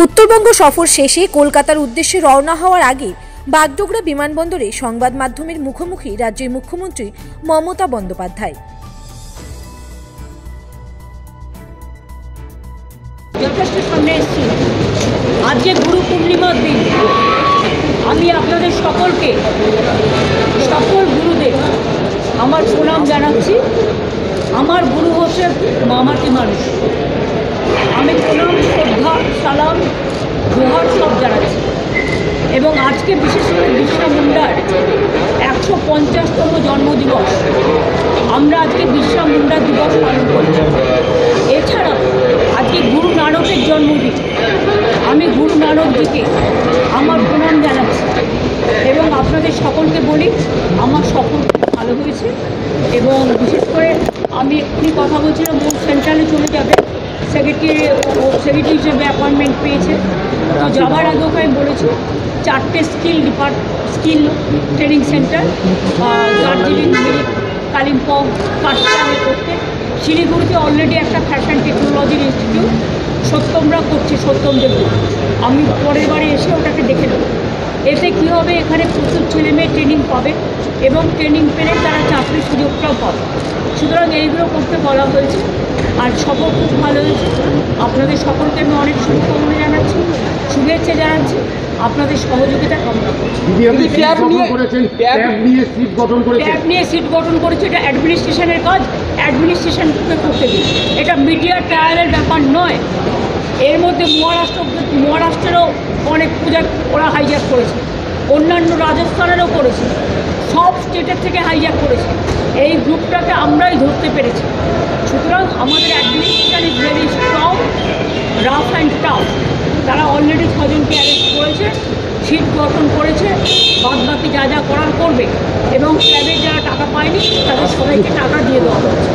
উত্তরবঙ্গ সফর শেষে কলকাতার উদ্দেশ্যে রওনা হওয়ার আগে বাগডোগরা বিমানবন্দরে সংবাদ মাধ্যমের মুখোমুখি রাজ্যের মুখ্যমন্ত্রী মমতা বন্দ্যোপাধ্যায়। যথেষ্ট সামনে এসেছি। আজকে গুরু পূর্ণিমার দিন। আমি আপনাদের সকলকে, সকল গুরুদের আমার প্রণাম জানাচ্ছি। আমার গুরু হচ্ছে মামাটি মানুষ। আমি প্রণাম, শ্রদ্ধা, সালাম, জোহার সব জানাচ্ছি। এবং আজকে বিশেষ করে বিরসা মুন্ডার 150তম জন্মদিবস। আমরা আজকে বিরসা মুন্ডা দিবস পালন করছি। এছাড়াও আজকে গুরু নানকের জন্মদিন। আমি গুরু নানকজিকে আমার প্রণাম জানাচ্ছি এবং আপনাদের সকলকে বলি আমার সফর ভালো হয়েছে। এবং বিশেষ করে আমি এক্ষুনি কথা বলছিলাম, ও সেন্ট্রালে চলে যাবে, সেক্রেটারি হিসেবে অ্যাপয়েন্টমেন্ট পেয়েছে। তো যাওয়ার আগে ওকে আমি বলেছি 4টে skill training centre Darjeeling, Kalimpong, কাশিয়ানে করতে। শিলিগুড়িতে অলরেডি একটা ফ্যাশন টেকনোলজির ইনস্টিটিউট সত্যমরা করছে, সত্যম দেব। আমি পরের বারে এসে ওটাকে দেখে নেব। এতে কী হবে, এখানে প্রচুর ছেলেমেয়ে ট্রেনিং পাবে এবং ট্রেনিং পেলে তারা চাকরির সুযোগটাও পাবে। সুতরাং এইগুলো করতে বলা হয়েছে। আর সফর খুব ভালো হয়েছে। আপনাদের সকলকে আমি অনেক শুভকামনা জানাচ্ছি, শুভেচ্ছা জানাচ্ছি, আপনাদের সহযোগিতা কামনা করছি। ট্যাব নিয়ে সিট গঠন করেছে, এটা অ্যাডমিনিস্ট্রেশনের কাজ, অ্যাডমিনিস্ট্রেশনকে করতে দিন। এটা মিডিয়া ট্রায়ালের ব্যাপার নয়। এর মধ্যে মহারাষ্ট্রেরও অনেক পূজা ওরা হাইজ্যাক করেছে, অন্যান্য রাজস্থানেরও করেছে, সব স্টেটের থেকে হাইজ্যাক করেছে। এই গ্রুপটাকে আমরাই ধরতে পেরেছি। সুতরাং আমাদের administration is very strong, rough and tough. তারা অলরেডি 6জনকে অ্যারেস্ট করেছে, সিট গঠন করেছে, বাদবাকি যা যা করার করবে। এবং ক্যাবের যারা টাকা পায়নি তাদের সবাইকে টাকা দিয়ে দেওয়া হচ্ছে।